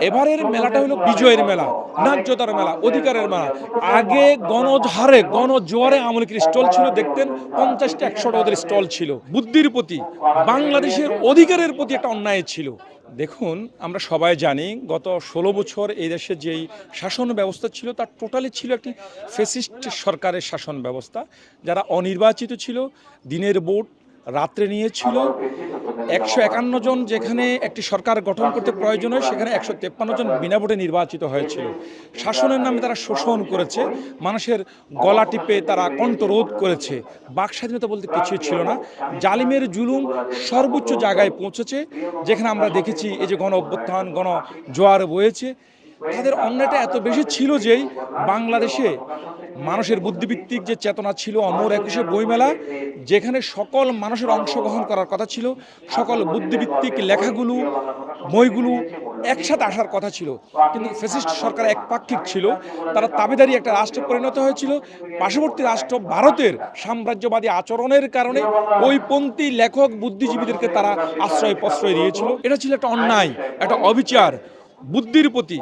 এবারের মেলাটা হলো বিজয়ের মেলা, ন্যায্যতার মেলা, অধিকারের মেলা। আগে গণহারে গণজোয়ারে আওয়ামী লীগের স্টল ছিল, দেখতেন ৫০টা ১০০টা ওদের স্টল ছিল। বুদ্ধির প্রতি, বাংলাদেশের অধিকারের প্রতি একটা অন্যায় ছিল। দেখুন, আমরা সবাই জানি গত ১৬ বছর এই দেশে যেই শাসন ব্যবস্থা ছিল তার টোটালি ছিল একটি ফ্যাসিস্ট সরকারের শাসন ব্যবস্থা। যারা অনির্বাচিত ছিল, দিনের ভোট রাত্রে নিয়েছিল। ১৫১ জন যেখানে একটি সরকার গঠন করতে প্রয়োজন হয়, সেখানে ১৫৩ জন বিনা ভোটে নির্বাচিত হয়েছিল। শাসনের নামে তারা শোষণ করেছে, মানুষের গলা টিপে তারা কণ্ঠরোধ করেছে। বাক স্বাধীনতা বলতে কিছুই ছিল না। জালিমের জুলুম সর্বোচ্চ জায়গায় পৌঁছেছে, যেখানে আমরা দেখেছি এই যে গণ অভ্যুত্থান, গণ জোয়ার বয়েছে। তাদের অন্যায়টা এত বেশি ছিল যেই বাংলাদেশে মানুষের বুদ্ধিভিত্তিক যে চেতনা ছিল, অমর একুশে বইমেলা, যেখানে সকল মানুষের অংশগ্রহণ করার কথা ছিল, সকল বুদ্ধিভিত্তিক লেখাগুলো, বইগুলো একসাথে আসার কথা ছিল, কিন্তু ফ্যাসিস্ট সরকার একপাক্ষিক ছিল। তারা তাবেদারি একটা রাষ্ট্রে পরিণত হয়েছিল। পার্শ্ববর্তী রাষ্ট্র ভারতের সাম্রাজ্যবাদী আচরণের কারণে ওই পন্থী লেখক বুদ্ধিজীবীদেরকে তারা আশ্রয় প্রশ্রয় দিয়েছিল। এটা ছিল একটা অন্যায়, একটা অবিচার। বুদ্ধির প্রতি,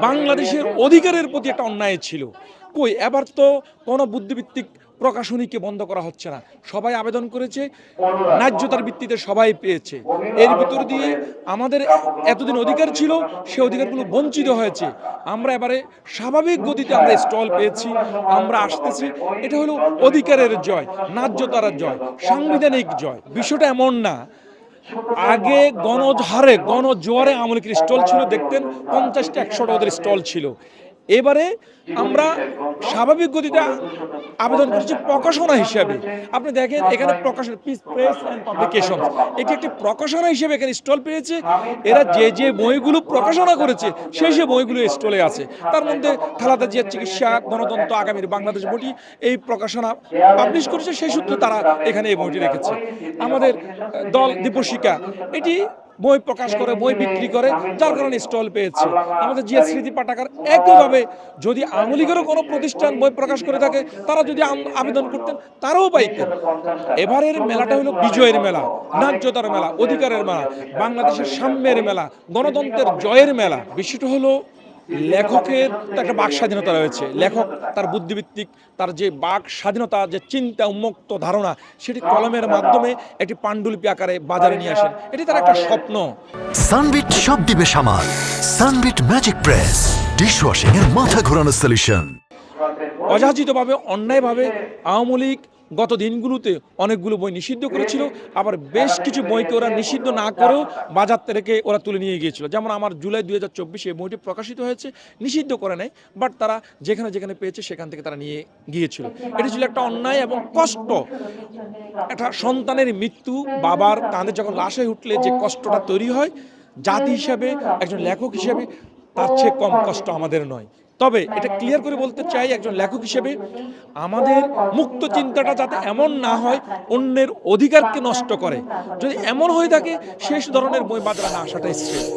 বাংলাদেশের অধিকারের প্রতি একটা অন্যায় ছিল। কই, এবার তো কোনো বুদ্ধিভিত্তিক প্রকাশনীকে বন্ধ করা হচ্ছে না। সবাই আবেদন করেছে, ন্যায্যতার ভিত্তিতে সবাই পেয়েছে। এর ভিতর দিয়ে আমাদের এতদিন অধিকার ছিল, সে অধিকারগুলো বঞ্চিত হয়েছে। আমরা এবারে স্বাভাবিক গতিতে আমরা স্টল পেয়েছি, আমরা আসতেছি। এটা হলো অধিকারের জয়, ন্যায্যতার জয়, সাংবিধানিক জয়। বিষয়টা এমন না আগে গণহারে গণজোয়ারে আওয়ামী লীগের স্টল ছিল, দেখতেন ৫০টা ১০০টা ওদের স্টল ছিল। এবারে আমরা স্বাভাবিক গতিতে আবেদন করছি প্রকাশনা হিসাবে। আপনি দেখেন এখানে প্রকাশন, পিস প্রেস অ্যান্ড পাবলিকেশন, এটি একটি প্রকাশনা হিসেবে এখানে স্টল পেয়েছে। এরা যে যে বইগুলো প্রকাশনা করেছে সেই বইগুলো স্টলে আছে। তার মধ্যে খালেদা জিয়ার চিকিৎসা, গণতন্ত্র, আগামীর বাংলাদেশ বইটি এই প্রকাশনা পাবলিশ করেছে, সেই সূত্রে তারা এখানে এই বইটি রেখেছে। আমাদের দল দীপশিকা এটি বই প্রকাশ করে, বই বিক্রি করে, যার কারণে স্টল পেয়েছে। আমাদের জিয়া স্মৃতি পাঠাগার একইভাবে, যদি আওয়ামী লীগেরও কোনো প্রতিষ্ঠান বই প্রকাশ করে থাকে, তারা যদি আবেদন করতেন তারাও পাইতেন। এবারের মেলাটা হলো বিজয়ের মেলা, ন্যায্যতার মেলা, অধিকারের মেলা, বাংলাদেশের সাম্যের মেলা, গণতন্ত্রের জয়ের মেলা। বিষয়টা হলো লেখকের তো একটা বাক স্বাধীনতা রয়েছে। লেখক তার বুদ্ধিভিত্তিক, তার যে বাক স্বাধীনতা, যে চিন্তা উন্মুক্ত ধারণা, সেটি কলমের মাধ্যমে একটি পাণ্ডুলিপি আকারে বাজারে নিয়ে আসেন। এটি তার একটা স্বপ্ন। সানবিট সব দিবে সামাল। সানবিট ম্যাজিক প্রেস, ডিশওয়াশিং এর মাথা ঘোরানো সলিউশন। অযাচিতভাবে, অন্যায়ভাবে আওয়ামী লীগ গত দিনগুলোতে অনেকগুলো বই নিষিদ্ধ করেছিল, আবার বেশ কিছু বইকে ওরা নিষিদ্ধ না করেও বাজার থেকে ওরা তুলে নিয়ে গিয়েছিল। যেমন আমার জুলাই ২০২৪ এই বইটি প্রকাশিত হয়েছে, নিষিদ্ধ করে নেয়, বাট তারা যেখানে যেখানে পেয়েছে সেখান থেকে তারা নিয়ে গিয়েছিল। এটি ছিল একটা অন্যায় এবং কষ্ট। একটা সন্তানের মৃত্যু বাবার কাঁধে যখন লাশ হয়ে উঠলে যে কষ্টটা তৈরি হয়, জাতি হিসাবে, একজন লেখক হিসেবে তার চেয়ে কম কষ্ট আমাদের নয়। তবে এটা ক্লিয়ার করে বলতে চাই, একজন লেখক হিসেবে আমাদের মুক্ত চিন্তাটা যাতে এমন না হয় অন্যের অধিকারকে নষ্ট করে। যদি এমন হয়ে থাকে, শেষ ধরনের বই বাজারে না আসাটাই শ্রেয়।